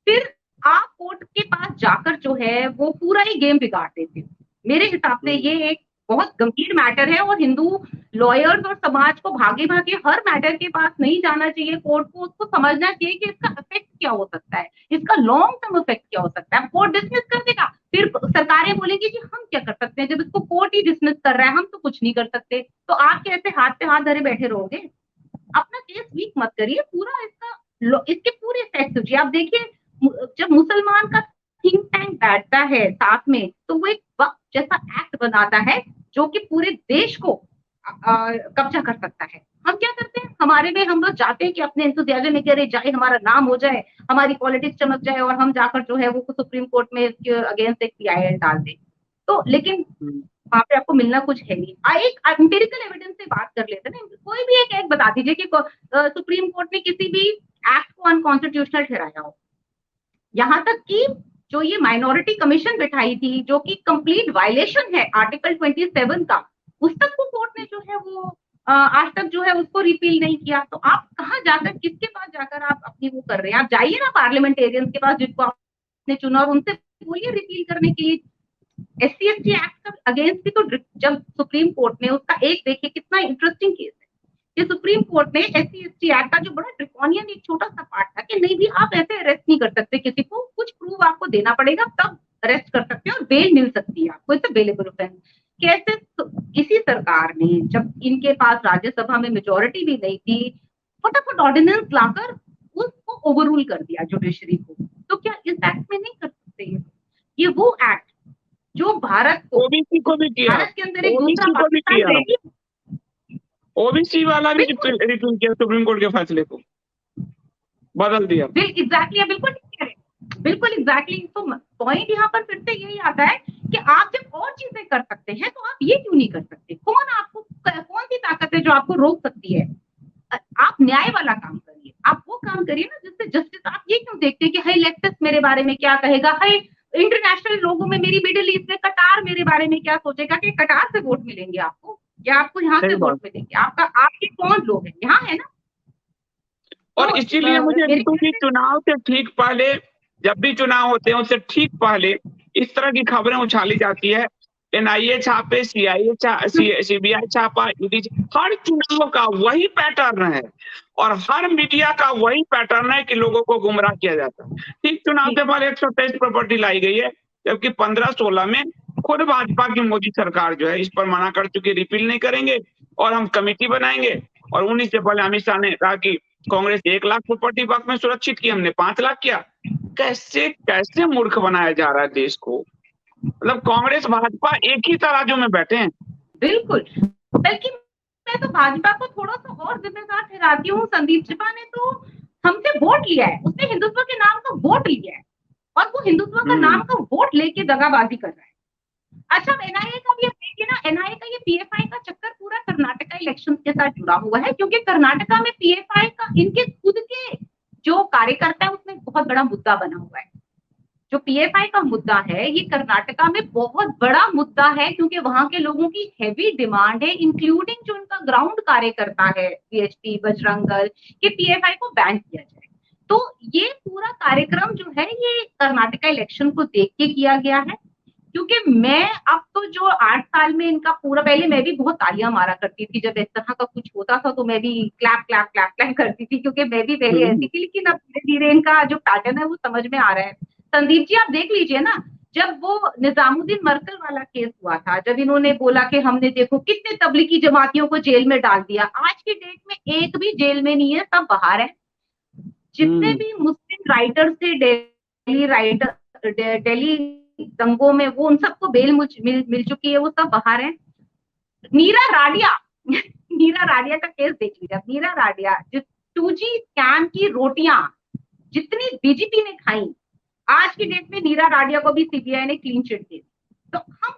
फिर आप कोर्ट के पास जाकर जो है वो पूरा ही गेम बिगाड़ देते। मेरे हिसाब से ये एक बहुत गंभीर मैटर है और हिंदू लॉयर्स और समाज को भागे भागे हर मैटर के पास नहीं जाना चाहिए कोर्ट को। उसको समझना चाहिए कि इसका इफेक्ट क्या हो सकता है, इसका लॉन्ग टर्म इफेक्ट क्या हो सकता है। कोर्ट डिसमिस कर देगा, फिर सरकारें बोलेंगी कि हम क्या कर सकते हैं, जब इसको कोर्ट ही डिसमिस कर रहा है हम तो कुछ नहीं कर सकते। तो आप कैसे हाथ पे हाथ धरे बैठे रहोगे? अपना केस वीक मत करिए, पूरा इसके पूरे इफेक्ट सोचिए। आप देखिए, जब मुसलमान का थिंक टैंक बैठता है साथ में, तो वो एक वक्त जैसा एक्ट बनाता है जो कि पूरे देश को कब्जा कर सकता है। हम क्या करते हैं, हमारे में हम लोग जाते हैं कि अपने इंतजाम में करे जाए, हमारा नाम हो जाए, हमारी पॉलिटिक्स चमक जाए और हम जाकर जो है वो सुप्रीम कोर्ट में इसके अगेंस्ट एक पीआईएल डाल दें। तो लेकिन वहां पे आपको मिलना कुछ है नहीं। एक एम्पिरिकल एविडेंस से बात कर लेते हैं ना, कोई भी एक बता दीजिए कि सुप्रीम कोर्ट ने किसी भी एक्ट को अनकॉन्स्टिट्यूशनल ठहराया हो। यहाँ तक कि जो ये माइनॉरिटी कमीशन बिठाई थी जो कि कंप्लीट वायलेशन है आर्टिकल 27 का, उस तक को कोर्ट ने जो है वो आज तक जो है उसको रिपील नहीं किया। तो आप कहाँ जाकर, किसके पास जाकर आप अपनी वो कर रहे हैं? आप जाइए ना पार्लियामेंटेरियंस के पास जिनको आपने चुना और उनसे बोलिए रिपील करने के लिए। SC/ST एक्ट का अगेंस्ट भी तो जब सुप्रीम कोर्ट ने उसका एक, देखिए कितना इंटरेस्टिंग केस है, कि सुप्रीम कोर्ट ने SC/ST एक्ट का जो बड़ा ड्रैकोनियन एक छोटा सा पार्ट था कि नहीं भी आप ऐसे अरेस्ट नहीं कर सकते किसी को, कुछ प्रूफ आपको देना पड़ेगा तब अरेस्ट कर सकते हैं और बेल मिल सकती है आपको, इट्स बेलेबल ऑफेंस। कैसे इसी सरकार ने, जब इनके पास राज्यसभा में मेजोरिटी भी नहीं थी, फटाफट ऑर्डिनेंस लाकर उसको ओवररूल कर दिया जुडिशरी को। तो क्या इस एक्ट में नहीं कर सकते? ये वो एक्ट जो भारत को, ओबीसी को भी किया, भारत के अंदर एक दूसरा ओबीसी को भी पाकिस्तान किया, रेडी, ओबीसी वाला भी बिल्कुल रिपील किया, सुप्रीम कोर्ट के फैसले को बदल दिया। एग्जैक्टली, बिल्कुल ठीक कह रहे हैं, बिल्कुल एग्जैक्टली। तो पॉइंट यहाँ पर फिर से यही आता है कि आप जब और चीजें कर सकते हैं तो आप ये क्यों नहीं कर सकते? कौन सी ताकत है जो आपको रोक सकती है? आप न्याय वाला काम करिए, आप वो काम करिए ना जिससे जस्टिस। आप ये क्यों देखते हैं कि हाई लेफ्टिस्ट मेरे बारे में क्या कहेगा, हाई इंटरनेशनल लोगों में, मेरी मिडिल ईस्ट में कटार मेरे बारे में क्या सोचेगा, कि कटार से वोट मिलेंगे आपको या आपको यहाँ से वोट मिलेंगे? आपके कौन लोग हैं? यहाँ है ना। और तो इसीलिए मुझे ऋतु जी चुनाव से ठीक पहले, जब भी चुनाव होते हैं उससे ठीक पहले इस तरह की खबरें उछाली जाती है, NIA छापे, CBI छापा, ED, हर चुनाव का वही पैटर्न है और हर मीडिया का वही पैटर्न है कि लोगों को गुमराह किया जाता है। ठीक चुनाव से पहले 123 प्रॉपर्टी लाई गई है, जबकि 15-16 में खुद भाजपा की मोदी सरकार जो है इस पर मना कर चुकी, रिपील नहीं करेंगे और हम कमेटी बनाएंगे। और 19 से पहले अमित शाह ने कहा कि कांग्रेस 1 लाख प्रॉपर्टी वक्त में सुरक्षित की, हमने 5 लाख किया। कैसे कैसे मूर्ख बनाया जा रहा है देश को। मतलब कांग्रेस भाजपा एक ही तराजू में बैठे हैं। बिल्कुल, बल्कि मैं तो भाजपा को थोड़ा सा और जिम्मेदार ठहराती हूँ। संदीप चिपा ने तो हमसे वोट लिया है, उसने हिंदुत्व के नाम का वोट लिया है और वो हिंदुत्व का नाम का वोट लेके दगाबाजी कर रहा है। अच्छा, NIA का भी देखिए ना, NIA का ये PFI का चक्कर पूरा कर्नाटका इलेक्शन के साथ जुड़ा हुआ है, क्योंकि कर्नाटका में PFI का इनके खुद के जो कार्यकर्ता है उसमें बहुत बड़ा मुद्दा बना हुआ है। जो PFI का मुद्दा है ये कर्नाटका में बहुत बड़ा मुद्दा है, क्योंकि वहां के लोगों की हैवी डिमांड है, इंक्लूडिंग जो उनका ग्राउंड कार्यकर्ता है VHP बजरंग दल, कि PFI को बैन किया जाए। तो ये पूरा कार्यक्रम जो है ये कर्नाटका इलेक्शन को देख के किया गया है। क्योंकि मैं अब तो जो 8 साल में इनका पूरा, पहले मैं भी बहुत तालियां मारा करती थी जब इस तरह का कुछ होता था, तो मैं भी क्लैप क्लैप क्लैप क्लैप करती थी, क्योंकि मैं भी पहले ऐसी थी। लेकिन अब धीरे धीरे इनका जो पैटर्न है वो समझ में आ रहा है। संदीप जी आप देख लीजिए ना, जब वो निजामुद्दीन मरकल वाला केस हुआ था, जब इन्होंने बोला कि हमने देखो कितने तबलीगी जमातियों को जेल में डाल दिया, आज की डेट में एक भी जेल में नहीं है, सब बाहर है। जितने भी मुस्लिम राइटर थे दिल्ली दंगों में, वो उन सबको बेल मिल चुकी है, वो सब बाहर है। नीरा राडिया नीरा राडिया का केस देख लीजिए। नीरा राडिया जिस 2G स्कैम की रोटियां जितनी BJP ने खाई, आज की डेट में नीरा राडिया को भी CBI ने क्लीन चिट दी। तो हम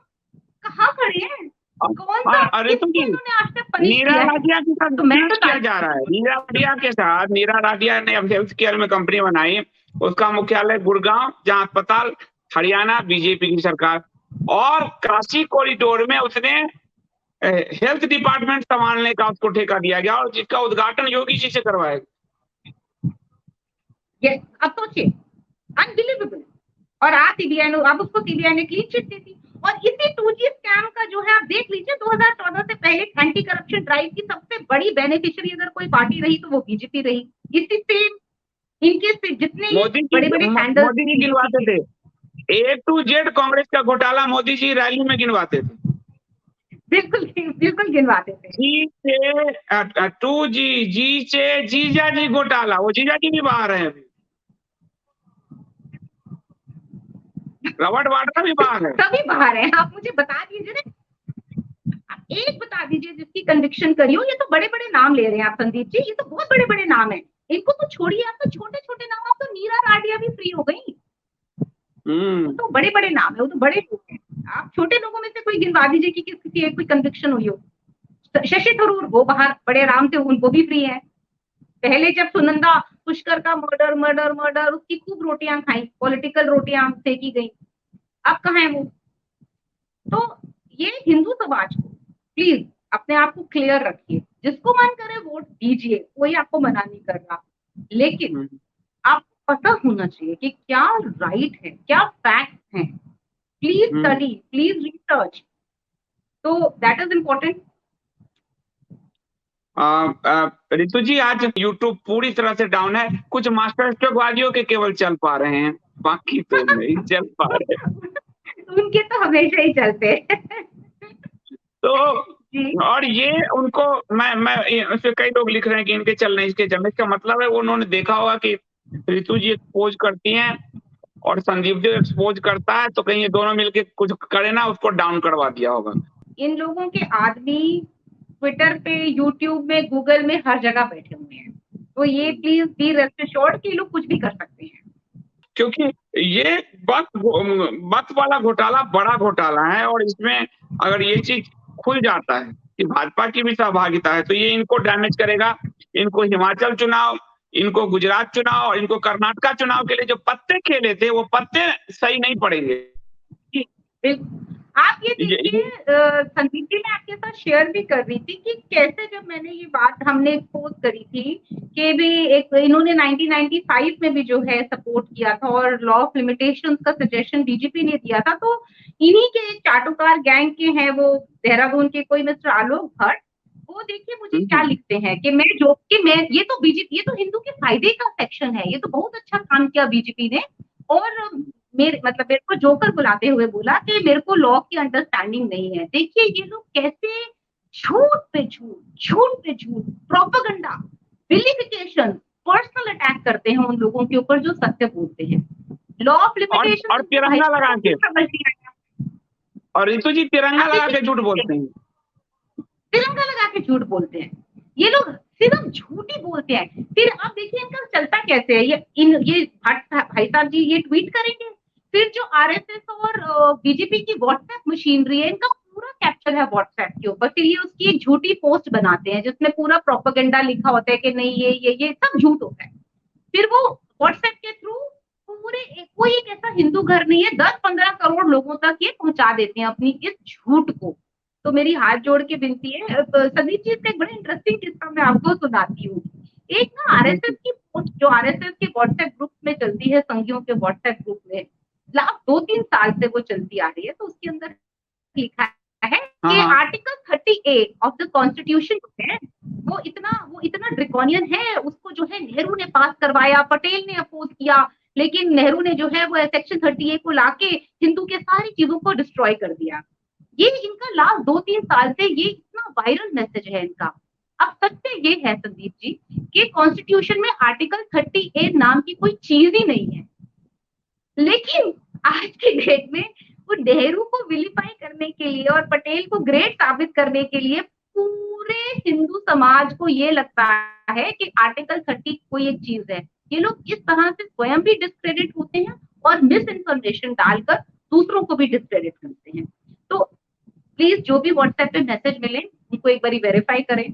कहाँ खड़े हैं? कौन सा अरे तो आज तक पनिश नीरा किया है? राडिया के साथ तो मैं तो किया जा रहा है। नीरा राडिया के साथ, नीरा राडिया ने अब हेल्थ केयर में कंपनी बनाई, उसका मुख्यालय गुड़गांव, जहां अस्पताल हरियाणा BJP की सरकार, और काशी कॉरिडोर में उसने हेल्थ डिपार्टमेंट संभालने का उसको ठेका दिया गया, और जिसका उद्घाटन योगी जी से करवाएगा। यस, अब सोचिए, अनबिलीवेबल। और आज CBI ने, अब उसको CBI ने क्लीन चिट दी थी। और इसी 2G स्कैम का जो है आप देख लीजिए, 2014 से पहले एंटी करप्शन ड्राइव की सबसे बड़ी बेनिफिशियरी अगर कोई पार्टी रही तो वो BJP रही। इसी से इनके जितने बड़े बड़े स्कैंडल मोदी जी गिनवाते थे, A to Z कांग्रेस का घोटाला मोदी जी रैली में गिनवाते थे। बिल्कुल गिनवाते थे। जी से 2G, जी से जीजा जी घोटाला, वो जीजा जी भी बाहर है अभी, रॉबर्ट वाड्रा भी बाहर है, सभी बाहर है। आप मुझे बता दीजिए ना, एक बता दीजिए जिसकी कन्विक्शन करी हो। ये तो बड़े बड़े नाम ले रहे हैं आप संदीप जी, ये तो बहुत बड़े बड़े नाम है, इनको तो छोड़िए। आप तो छोटे छोटे नाम, आप तो नीरा राडिया भी फ्री हो गई। तो बड़े बड़े नाम है, वो तो बड़े लोग हैं। आप छोटे लोगों में से कोई गिनवा दीजिए कि किसी एक कोई कन्विक्शन हुई हो। शशि थरूर वो बाहर बड़े आराम से, उनको भी फ्री है। पहले जब सुनंदा पुष्कर का मर्डर उसकी खूब रोटियां खाई, पॉलिटिकल रोटियां सेकी गई, अब कहाँ है वो? तो ये हिंदू समाज को प्लीज अपने आप को क्लियर रखिए, जिसको मन करे वोट दीजिए, कोई आपको मना नहीं कर रहा, लेकिन आपको पता होना चाहिए कि क्या राइट है, क्या फैक्ट है। Please study, please research. तो दैट इज इम्पोर्टेंट। रितु जी, आज यूट्यूब पूरी तरह से डाउन है। कुछ मास्टर स्ट्रोक वादियों के केवल चल पा रहे हैं, बाकी तो नहीं चल पा रहे। उनके तो हमेशा ही चलते हैं। तो जी। और ये उनको मैं उसपे कई लोग लिख रहे हैं कि इनके चलने इसके चलने, इसका मतलब है उन्होंने देखा होगा कि रितु जी एक्सपोज करती हैं और संदीप जी एक्सपोज करता है, तो कहीं ये दोनों मिलके कुछ करे ना, उसको डाउन करवा दिया होगा। इन लोगों के आदमी ट्विटर पे, यूट्यूब में, गूगल में हर जगह बैठे हुए हैं, तो ये प्लीज बी रेस्ट एश्योर्ड कि लोग कुछ भी कर सकते हैं। क्योंकि ये वक्त वाला घोटाला बड़ा घोटाला है, और इसमें अगर ये चीज खुल जाता है कि भाजपा की भी सहभागिता है, तो ये इनको डैमेज करेगा। इनको हिमाचल चुनाव, इनको गुजरात चुनाव और इनको कर्नाटका चुनाव के लिए जो पत्ते खेले थे, वो पत्ते सही नहीं पड़ेंगे। आप ये देखिए, संदीप जी, मैं आपके साथ शेयर भी कर रही थी कि कैसे जब मैंने ये बात हमने पोस्ट करी थी कि भी एक इन्होंने 1995 में भी जो है सपोर्ट किया था और लॉ ऑफ लिमिटेशंस का सजेशन डीजीपी ने दिया था, तो इन्हीं के एक चाटुकार गैंग के हैं वो देहरादून के कोई मिस्टर आलोक भट्ट, वो देखिए मुझे क्या लिखते हैं कि मैं ये तो बीजेपी, ये तो हिंदू के फायदे का सेक्शन है, ये तो बहुत अच्छा काम किया बीजेपी ने, और मेरे को जोकर बुलाते हुए बोला कि मेरे को लॉ की अंडरस्टैंडिंग नहीं है। देखिए ये लोग कैसे झूठ पे झूठ, झूठ पे झूठ, प्रोपेगेंडा, विलिफिकेशन, पर्सनल अटैक करते हैं उन लोगों के ऊपर जो सत्य बोलते हैं। लॉ ऑफ लिमिटेशन और तिरंगा लगा के, समझ नहीं आया। और रितु जी तिरंगा लगा के झूठ बोलते हैं, तिरंगा लगा के झूठ बोलते हैं। ये लोग सिर्फ झूठ ही बोलते हैं। फिर आप देखिए इनका चलता कैसे है। ये भाई साहब जी ये ट्वीट करेंगे, फिर जो आरएसएस और बीजेपी की व्हाट्सएप मशीनरी है, इनका पूरा कैप्चर है व्हाट्सएप के ऊपर, फिर ये उसकी एक झूठी पोस्ट बनाते हैं जिसमें पूरा प्रोपेगेंडा लिखा होता है कि नहीं ये सब झूठ होता है। फिर वो व्हाट्सएप के थ्रू पूरे कोई एक ऐसा हिंदू घर नहीं है, 10-15 करोड़ लोगों तक ये पहुंचा देते हैं अपनी इस झूठ को। तो मेरी हाथ जोड़ के विनती है, संदीप जी, इसका एक बड़ा इंटरेस्टिंग किस्सा मैं आपको सुनाती हूँ। एक ना आरएसएस की पोस्ट जो आरएसएस के व्हाट्सएप ग्रुप में चलती है, संघियों के व्हाट्सएप ग्रुप में लास्ट 2-3 साल से वो चलती आ रही है, तो उसके अंदर लिखा है कि आर्टिकल 38 ऑफ द कॉन्स्टिट्यूशन है वो इतना ड्रिकोनियन है, उसको जो है नेहरू ने पास करवाया, पटेल ने अपोज किया, लेकिन नेहरू ने जो है वो सेक्शन 38 को लाके हिंदू के सारी चीजों को डिस्ट्रॉय कर दिया। ये इनका लास्ट 2-3 साल से ये इतना वायरल मैसेज है इनका। अब सत्य ये है संदीप जी कि कॉन्स्टिट्यूशन में आर्टिकल 38 नाम की कोई चीज ही नहीं है, लेकिन आज की डेट में वो नेहरू को विलीफाई करने के लिए और पटेल को ग्रेट साबित करने के लिए पूरे हिंदू समाज को ये लगता है कि आर्टिकल 30 कोई एक चीज है। ये लोग इस तरह से स्वयं भी डिस्क्रेडिट होते हैं और मिस इन्फॉर्मेशन डालकर दूसरों को भी डिस्क्रेडिट करते हैं। तो प्लीज जो भी व्हाट्सएप पे मैसेज मिले उनको एक बार वेरीफाई करें।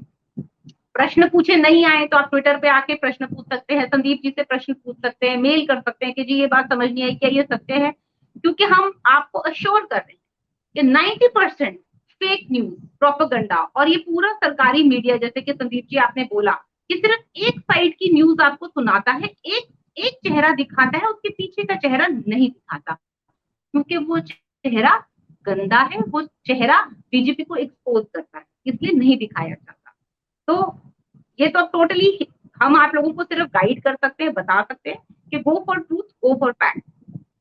प्रश्न पूछे नहीं आए तो आप ट्विटर पे आके प्रश्न पूछ सकते हैं, संदीप जी से प्रश्न पूछ सकते हैं, मेल कर सकते हैं कि जी ये बात समझ नहीं आई, क्या ये सत्य है? क्योंकि हम आपको अश्योर कर रहे हैं कि 90% फेक न्यूज, प्रोपेगेंडा और ये पूरा सरकारी मीडिया, जैसे कि संदीप जी आपने बोला कि सिर्फ एक साइड की न्यूज आपको सुनाता है, एक चेहरा दिखाता है, उसके पीछे का चेहरा नहीं दिखाता, क्योंकि वो चेहरा गंदा है, वो चेहरा बीजेपी को एक्सपोज करता है, इसलिए नहीं दिखाया जाता। तो ये तो टोटली हम आप लोगों को सिर्फ गाइड कर सकते हैं, बता सकते हैं कि go for truth, go for fact,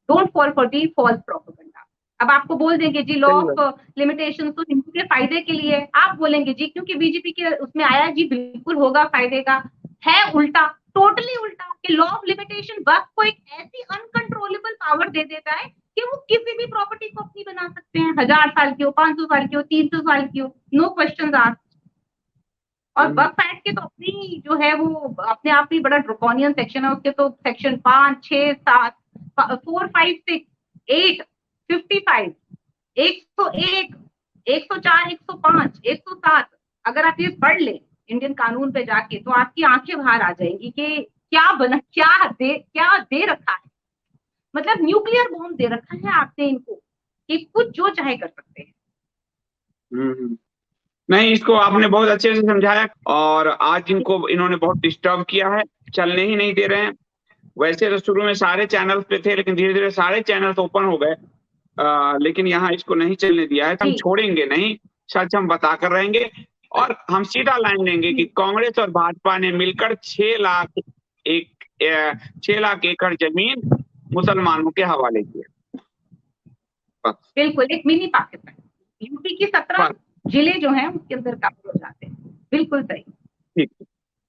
don't fall for the false propaganda. अब आपको बोल देंगे जी लॉ ऑफ लिमिटेशन तो हिंदू के फायदे के लिए, आप बोलेंगे जी क्योंकि बीजेपी के उसमें आया, जी बिल्कुल होगा फायदे का, है उल्टा, टोटली उल्टा, कि लॉ ऑफ लिमिटेशन वक्त को एक ऐसी अनकंट्रोलेबल पावर दे देता है कि वो किसी भी प्रॉपर्टी को अपनी बना सकते हैं, 1000 साल की हो, 500 साल की हो, 300 साल की हो, नो क्वेश्चन आस्क्ड। और वक्फ एक्ट के तो अपनी जो है वो अपने आप में बड़ा ड्रकोनियन सेक्शन है, उसके तो सेक्शन 5, 6, 7, 4, 5, 6, 8, 55, 101, 104, 105, 107, अगर आप ये पढ़ ले इंडियन कानून पे जाके तो आपकी आंखें बाहर आ जाएंगी कि क्या दे रखा है। मतलब न्यूक्लियर बॉम्ब दे रखा है आपने इनको कि कुछ जो चाहे कर सकते हैं। नहीं, इसको आपने बहुत अच्छे से समझाया, और आज इन्होंने बहुत डिस्टर्ब किया है, चलने ही नहीं दे रहे हैं। वैसे तो शुरू में सारे चैनल्स पे थे, लेकिन धीरे धीरे सारे चैनल्स ओपन हो गए, लेकिन यहाँ इसको नहीं चलने दिया है। हम छोड़ेंगे नहीं, सच हम बता कर रहेंगे। और हम सीधा लाइन लेंगे कि कांग्रेस और भाजपा ने मिलकर 6 लाख एकड़ जमीन मुसलमानों के हवाले किया। बस बिल्कुल, एक मिनी पाकिस्तान। यूपी की 17 बस जिले जो हैं उसके अंदर काबू हो जाते हैं। बिल्कुल सही। ठीक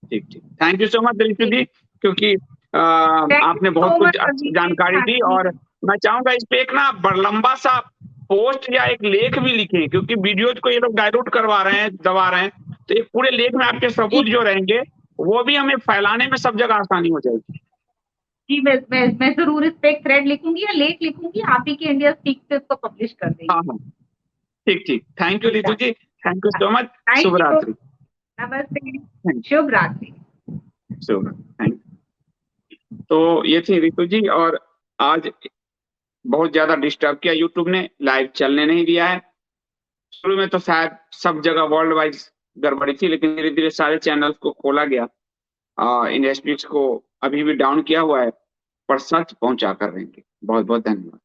ठीक ठीक। Thank you so much Ritu ji, क्योंकि आपने बहुत सो कुछ मच अच्छी जानकारी दी। और मैं चाहूंगा इस पे एक ना लंबा सा पोस्ट या एक लेख भी लिखें, क्योंकि वीडियोज को ये लोग डायलूट करवा रहे हैं, दबा रहे हैं। तो एक पूरे लेख में आपके सबूत जो रहेंगे वो भी हमें फैलाने में सब जगह आसानी हो जाएगी। जी, मैं जरूर इस पे एक थ्रेड लिखूंगी या लेख लिखूंगी, आप ही के इंडिया स्पीक पे इसको पब्लिश कर देंगे। हाँ हाँ, ठीक ठीक। Thank you Ritu ji, thank you so much. Thank शुभ यू, रात्रि। नमस्ते, शुभ रात्रि। शुभ थैंक। तो ये थी रितु जी। और आज बहुत ज्यादा डिस्टर्ब किया यूट्यूब ने, लाइव चलने नहीं दिया है। शुरू में तो शायद सब जगह वर्ल्ड वाइड गड़बड़ी थी, लेकिन धीरे धीरे सारे चैनल्स को खोला गया। इन स्पीच को अभी भी डाउन किया हुआ है, पर सच पहुंचा कर रहेंगे। बहुत बहुत धन्यवाद।